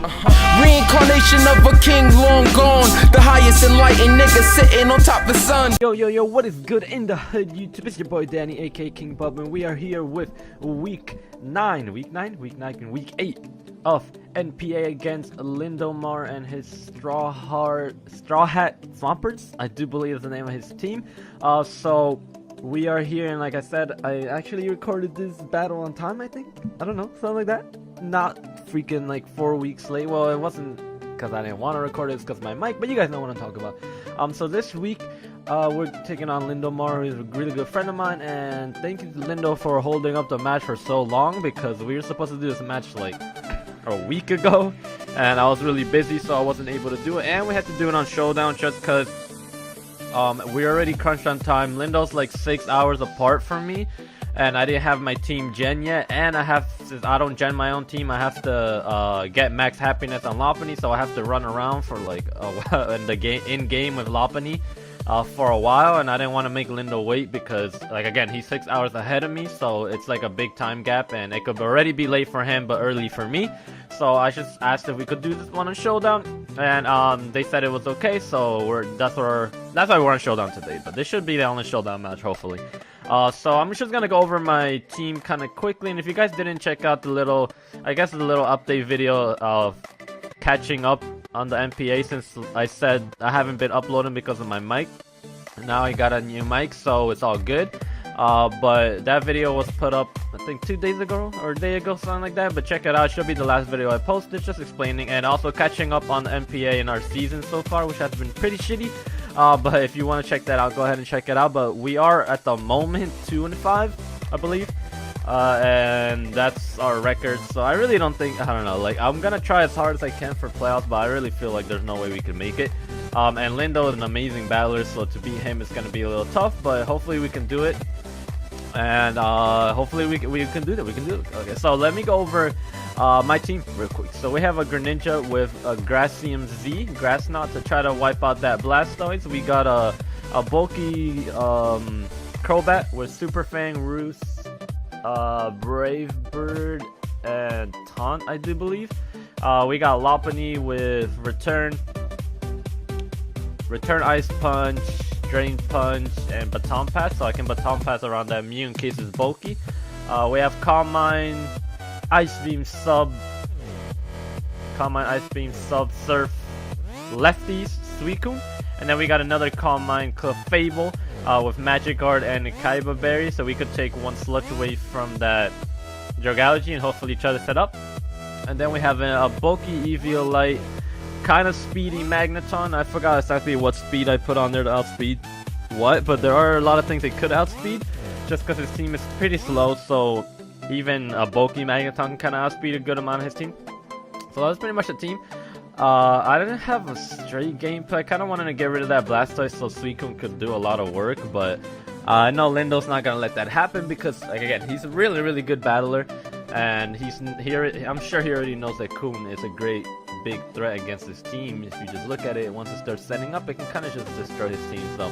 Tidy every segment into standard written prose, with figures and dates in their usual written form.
Reincarnation of a king long gone, the highest enlightened nigga sitting on top of the sun. Yo, what is good in the hood, YouTube? It's your boy Danny, aka King Bub, and we are here with week 8 of NPA against Lindomar and his Straw Hat Swamperts, I do believe is the name of his team. So we are here, and like I said, I actually recorded this battle on time, I think. I don't know, something like that. Not freaking like 4 weeks late. Well, it wasn't because I didn't want to record it, it's because of my mic, but you guys know what I'm talking about. So this week we're taking on Lindomar, who's a really good friend of mine, and thank you to Lindo for holding up the match for so long, because we were supposed to do this match like a week ago, and I was really busy, so I wasn't able to do it, and we had to do it on Showdown just because we already crunched on time. Lindo's like 6 hours apart from me, and I didn't have my team gen yet, and since I don't gen my own team, I have to get max happiness on Lopunny, so I have to run around for like in game with Lopunny for a while, and I didn't want to make Lindo wait because, like, again, he's 6 hours ahead of me, so it's like a big time gap, and it could already be late for him but early for me. So I just asked if we could do this one on Showdown, and they said it was okay, so that's why we're on Showdown today. But this should be the only Showdown match, hopefully. So I'm just gonna go over my team kind of quickly, and if you guys didn't check out the little update video of catching up on the NPA, since I said I haven't been uploading because of my mic. Now I got a new mic, so it's all good. But that video was put up, I think 2 days ago or a day ago, something like that. But check it out, it should be the last video I posted, just explaining and also catching up on the NPA in our season so far, which has been pretty shitty. But if you want to check that out, go ahead and check it out. But we are at the moment 2-5, I believe, and that's our record. So I really don't think, I don't know, like, I'm gonna try as hard as I can for playoffs, but I really feel like there's no way we can make it. And Lindo is an amazing battler, so to beat him is gonna be a little tough, but hopefully we can do it. And hopefully we can do that. Okay, so let me go over my team real quick. So we have a Greninja with a Grassium Z, Grass Knot, to try to wipe out that Blastoise. We got a bulky Crobat with Super Fang, Roost, Brave Bird, and Taunt, I do believe. We got Lopunny with Return Ice Punch, Drain Punch, and Baton Pass, so I can Baton Pass around that Mew in case it's bulky. We have Calm Mind, Ice Beam Sub, Surf, Lefties, Suicune, and then we got another Calm Mind, Clefable, with Magic Guard and Kaiba Berry, so we could take one Sludge away from that Dragalogy and hopefully try to set up. And then we have a bulky Eviolite, kind of speedy Magneton. I forgot exactly what speed I put on there to outspeed what, but there are a lot of things it could outspeed just because his team is pretty slow, so even a bulky Magneton can kind of outspeed a good amount of his team. So that was pretty much the team. I didn't have a straight gameplay. I kind of wanted to get rid of that Blastoise so Suicune could do a lot of work, but I know Lindo's not gonna let that happen because, like, again, he's a really good battler, and I'm sure he already knows that Coon is a great big threat against his team. If you just look at it, once it starts setting up, it can kind of just destroy his team. So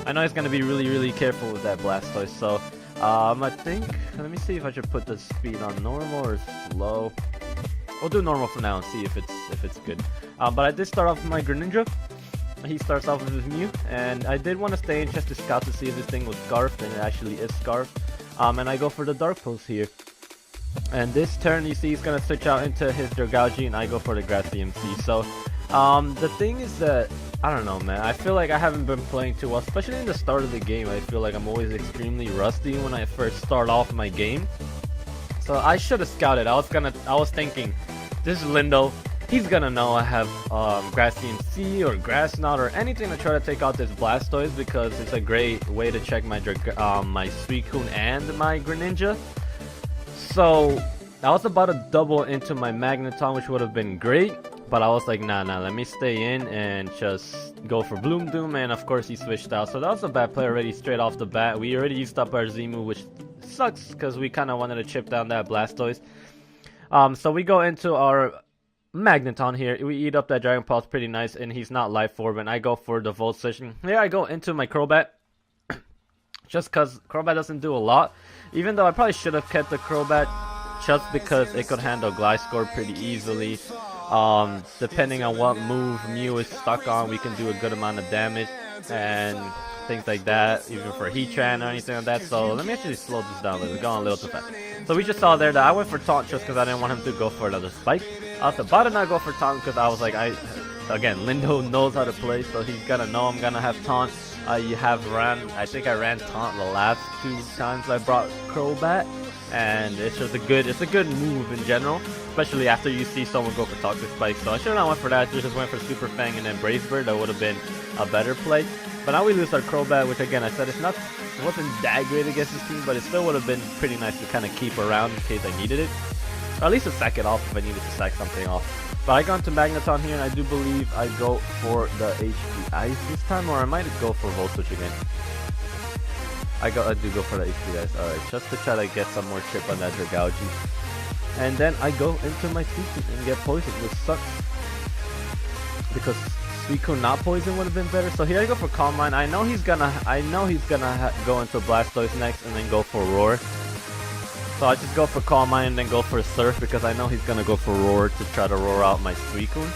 I know he's gonna be really careful with that Blastoise. So I think, let me see if I should put the speed on normal or slow. We'll do normal for now and see if it's good. But I did start off with my Greninja. He starts off with his Mew, and I did want to stay in just to scout to see if this thing was scarfed, and it actually is scarfed. And I go for the Dark Pulse here. And this turn, you see, he's gonna switch out into his Dragalogy, and I go for the Grassium C. So the thing is that, I don't know, man, I feel like I haven't been playing too well, especially in the start of the game. I feel like I'm always extremely rusty when I first start off my game. So I should have scouted. I was thinking, this is Lindo, he's gonna know I have Grassium C or Grass Knot or anything to try to take out this Blastoise, because it's a great way to check my my Suicune and my Greninja. So I was about to double into my Magneton, which would have been great, but I was like, nah, let me stay in and just go for Bloom Doom, and of course he switched out. So that was a bad play already straight off the bat. We already used up our Z-move, which sucks because we kind of wanted to chip down that Blastoise. So we go into our Magneton here. We eat up that Dragon Pulse pretty nice, and he's not Life Orb, and I go for the Volt Switching. Here I go into my Crobat, just because Crobat doesn't do a lot. Even though I probably should have kept the Crobat just because it could handle Gliscor pretty easily. Depending on what move Mew is stuck on, we can do a good amount of damage and things like that, even for Heatran or anything like that. So let me actually slow this down. It's going a little too fast. So we just saw there that I went for taunt just because I didn't want him to go for another spike. I was about to not go for taunt because I was like, again, Lindo knows how to play, so he's gonna know I'm gonna have taunt. I think I ran taunt the last 2 times I brought Crobat, and it's just a good move in general, especially after you see someone go for Toxic Spike. So I should have not went for that. I just went for Super Fang and then Brave Bird. That would have been a better play. But now we lose our Crobat, which again I said it wasn't that great against this team, but it still would have been pretty nice to kind of keep around in case I needed it, or at least to sack it off if I needed to sack something off. But I got into Magneton here, and I do believe I go for the HP Ice this time, or I might go for Volt Switch again. I do go for the HP Ice, alright, just to try to get some more chip on that Dragalge. And then I go into my Suicune and get poisoned, which sucks, because Suicune not poison would have been better. So here I go for Calm Mind. I know he's gonna go into Blastoise next and then go for Roar. So I just go for Calm Mind and then go for Surf because I know he's gonna go for Roar to try to roar out my Suicune.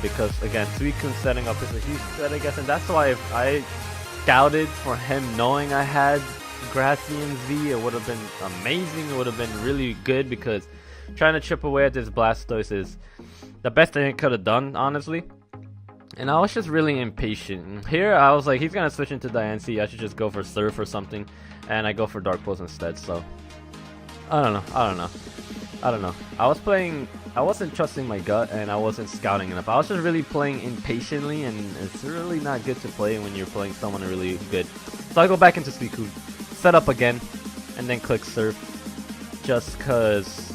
Because again, Suicune setting up is a huge threat, I guess, and that's why I scouted for him knowing I had Grassy and Z. It would have been amazing. It would have been really good because trying to chip away at this Blastoise is the best thing I could have done, honestly. And I was just really impatient. Here I was like, he's gonna switch into Diancie, I should just go for Surf or something, and I go for Dark Pulse instead. So I don't know. I wasn't trusting my gut, and I wasn't scouting enough. I was just really playing impatiently, and it's really not good to play when you're playing someone really good. So I go back into Suicune, set up again, and then click Surf, just cause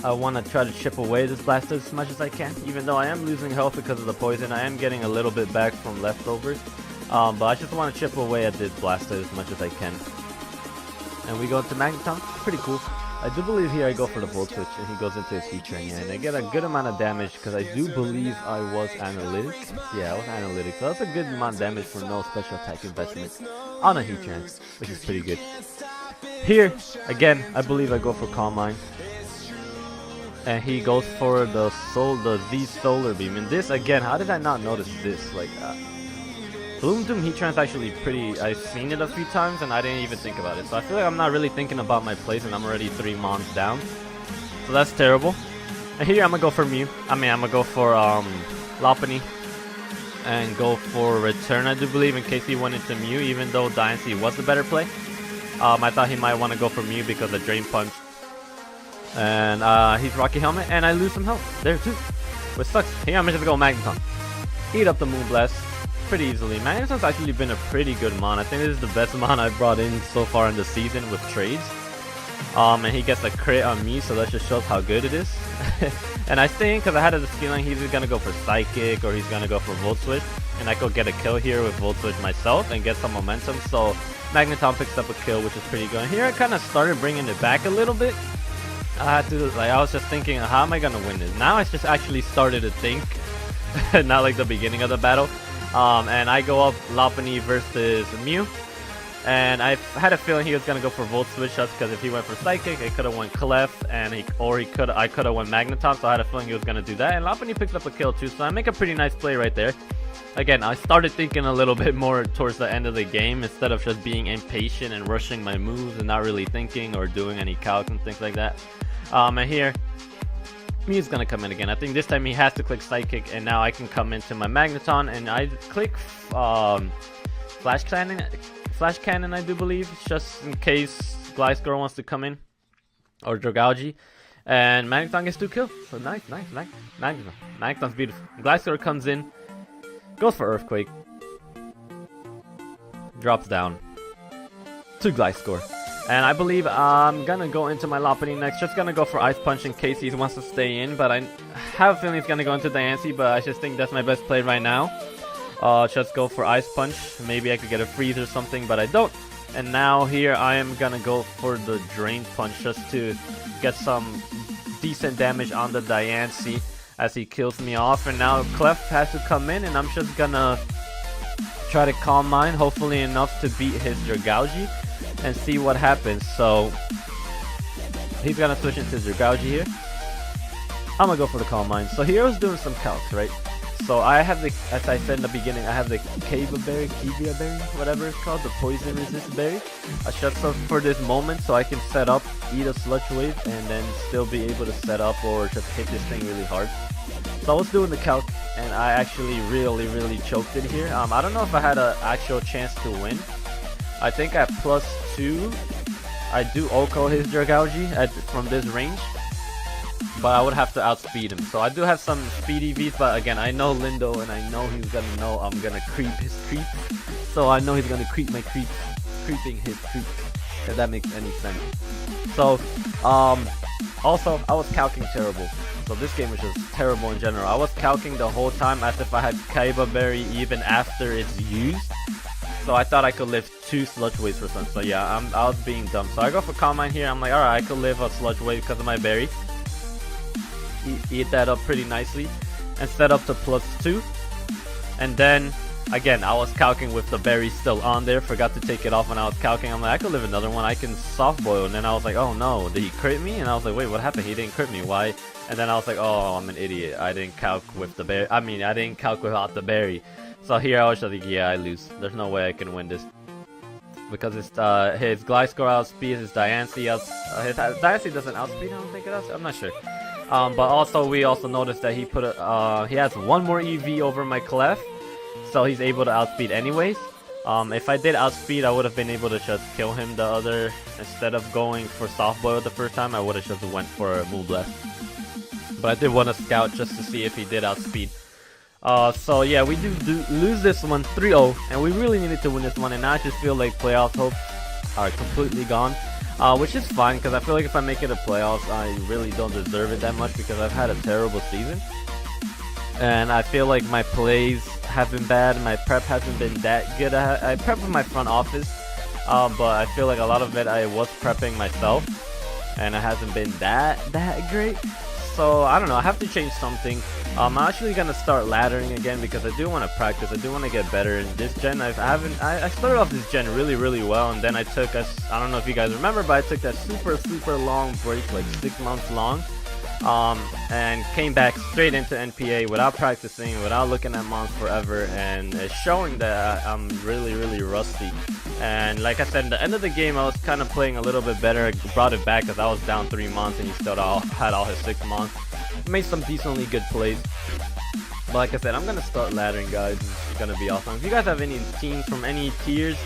I want to try to chip away this Blastoise as much as I can. Even though I am losing health because of the poison, I am getting a little bit back from leftovers. But I just want to chip away at this Blastoise as much as I can. And we go into Magneton. Pretty cool. I do believe here I go for the Volt Switch and he goes into his Heatran, and I get a good amount of damage because I do believe I was Analytics. Yeah, I was Analytics. So that's a good amount of damage for no special attack investment on a Heatran, which is pretty good. Here, again, I believe I go for Calm Mind. And he goes for the Z Solar Beam. And this, again, how did I not notice this? Like, Bloom Doom Heatran's actually pretty, I've seen it a few times and I didn't even think about it. So I feel like I'm not really thinking about my plays and I'm already 3 mons down. So that's terrible. And here I'm gonna go for Mew. I'm gonna go for Lopunny. And go for Return, I do believe, in case he went into Mew, even though Diancie was the better play. I thought he might want to go for Mew because of Drain Punch. And he's Rocky Helmet, and I lose some health there too, which sucks. Here I'm just gonna go Magneton, eat up the Moonblast pretty easily. Magneton's actually been a pretty good mon. I think this is the best mon I've brought in so far in the season with trades. And he gets a crit on me, so that just shows how good it is. And I think, because I had this feeling he's gonna go for Psychic or he's gonna go for Volt Switch, and I could get a kill here with Volt Switch myself and get some momentum. So Magneton picks up a kill, which is pretty good. And here I kind of started bringing it back a little bit. I was just thinking, how am I gonna win this? Now I just actually started to think, not like the beginning of the battle. And I go up Lopunny versus Mew, and I had a feeling he was gonna go for Volt Switch just because if he went for Psychic, it could have went Clef, and I could have went Magneton. So I had a feeling he was gonna do that, and Lopunny picks up a kill too. So I make a pretty nice play right there. Again, I started thinking a little bit more towards the end of the game instead of just being impatient and rushing my moves and not really thinking or doing any calcs and things like that. And here, Mew's gonna come in again. I think this time he has to click Psychic, and now I can come into my Magneton, and I click Flash Cannon, I do believe, just in case Gliscor wants to come in, or Dragalge, and Magneton gets 2 kills. So nice. Magneton's beautiful. Gliscor comes in, goes for Earthquake, drops down to Gliscor. And I believe I'm gonna go into my Lopunny next. Just gonna go for Ice Punch in case he wants to stay in. But I have a feeling he's gonna go into Diancie, but I just think that's my best play right now. Just go for Ice Punch. Maybe I could get a Freeze or something, but I don't. And now here I am gonna go for the Drain Punch just to get some decent damage on the Diancie as he kills me off. And now Clef has to come in, and I'm just gonna try to Calm Mind, hopefully enough to beat his Dragalge and see what happens. So he's gonna switch into Dragalge here, I'm gonna go for the calm mind. So here I was doing some calcs, right? So I have the, as I said in the beginning, I have the Kiva berry, whatever it's called, the poison resist berry. I shut stuff for this moment so I can set up, eat a sludge wave, and then still be able to set up or just hit this thing really hard. So I was doing the calc, and I actually really choked it here. I don't know if I had an actual chance to win. I think at +2, I do Oko his Dragalge from this range, but I would have to outspeed him. So I do have some speedy Vs, but again, I know Lindo, and I know he's gonna know I'm gonna creep his creep. So I know he's gonna creep my creep, creeping his creep, if that makes any sense. So, also, I was calcing terrible. So this game was just terrible in general. I was calcing the whole time as if I had Kaiba Berry even after it's used. So I thought I could live 2 sludge waves for some. So yeah, I was being dumb. So I go for Calm Mind here. I'm like, alright, I could live a sludge wave because of my berry. Eat that up pretty nicely and set up to +2. And then again, I was calcing with the berry still on there. Forgot to take it off when I was calcing. I'm like, I could live another one. I can soft boil. And then I was like, oh no, did he crit me? And I was like, wait, what happened? He didn't crit me. Why? And then I was like, oh, I'm an idiot. I didn't calc with the berry. I mean, I didn't calc without the berry. So here I was just like, yeah, I lose. There's no way I can win this. Because it's his Gliscor outspeeds his Diancie his Diancie doesn't outspeed, I don't think it does. I'm not sure. But also we also noticed that he put he has 1 more EV over my Clef, so he's able to outspeed anyways. If I did outspeed, I would have been able to just kill him the other. Instead of going for soft boil the first time, I would have just went for a Moonblast. But I did want to scout just to see if he did outspeed. So yeah, we do lose this one 3-0, and we really needed to win this one, and now I just feel like playoff hopes are completely gone. Which is fine, because I feel like if I make it a playoffs, I really don't deserve it that much because I've had a terrible season. And I feel like my plays have been bad, my prep hasn't been that good. I prep with my front office, but I feel like a lot of it I was prepping myself, and it hasn't been that great. So I don't know, I have to change something. I'm actually gonna start laddering again because I do want to practice. I do want to get better in this gen. I started off this gen really well, and then I took I don't know if you guys remember, but I took that super long break, like 6 months long, and came back straight into NPA without practicing, without looking at mons forever, and it's showing that I'm really rusty. And like I said, in the end of the game, I was kind of playing a little bit better. I brought it back because I was down 3 months, and he still had all his 6 months. Made some decently good plays. But like I said, I'm gonna start laddering, guys. It's gonna be awesome. If you guys have any teams from any tiers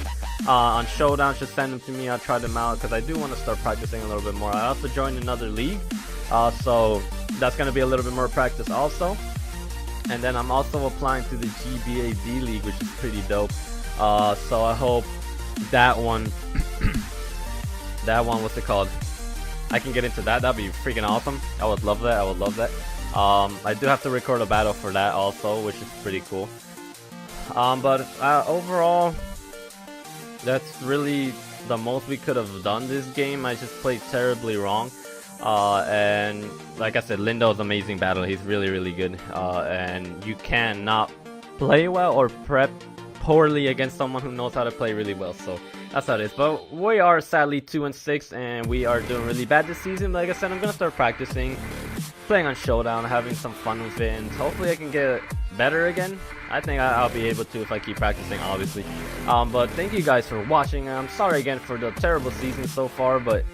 on Showdown, just send them to me. I'll try them out because I do want to start practicing a little bit more. I also joined another league, so that's gonna be a little bit more practice also. And then I'm also applying to the GBAD league, which is pretty dope. So I hope that one, what's it called? I can get into that. That'd be freaking awesome. I would love that. I do have to record a battle for that also, which is pretty cool. But overall, that's really the most we could have done this game. I just played terribly wrong. And like I said, Lindo's amazing battle. He's really good. And you cannot play well or prep poorly against someone who knows how to play really well. So that's how it is. But we are sadly 2-6, and we are doing really bad this season. Like I said, I'm gonna start practicing, playing on Showdown, having some fun with it, and hopefully I can get better again. I think I'll be able to if I keep practicing, obviously. But thank you guys for watching. I'm sorry again for the terrible season so far, but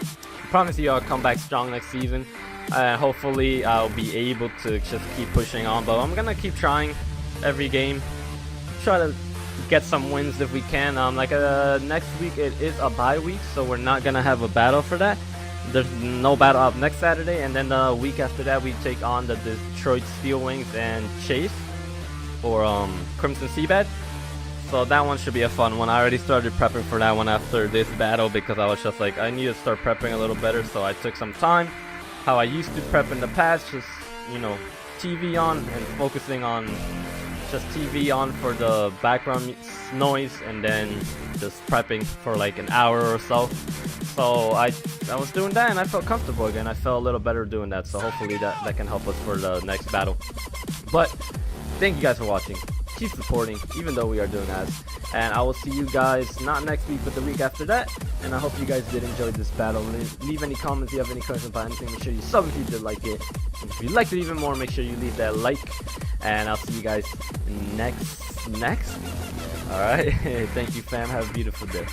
I promise you I'll come back strong next season. Hopefully I'll be able to just keep pushing on, but I'm gonna keep trying every game. Try to get some wins if we can. Next week it is a bye week, so we're not gonna have a battle for that. There's no battle up next Saturday, and then the week after that we take on the Detroit Steel Wings and Chase for Crimson Seabed. So that one should be a fun one. I already started prepping for that one after this battle because I was just like, I need to start prepping a little better. So I took some time, how I used to prep in the past, just, you know, TV on and focusing on just TV on for the background noise, and then just prepping for like an hour or so. So I was doing that, and I felt comfortable again. I felt a little better doing that, so hopefully that can help us for the next battle. But thank you guys for watching. keep supporting, even though we are doing ads. And I will see you guys not next week, but the week after that. And I hope you guys did enjoy this battle. Leave any comments if you have any questions about anything. Make sure you sub if you did like it. And if you liked it even more, make sure you leave that like. And I'll see you guys next. Alright, thank you fam, have a beautiful day.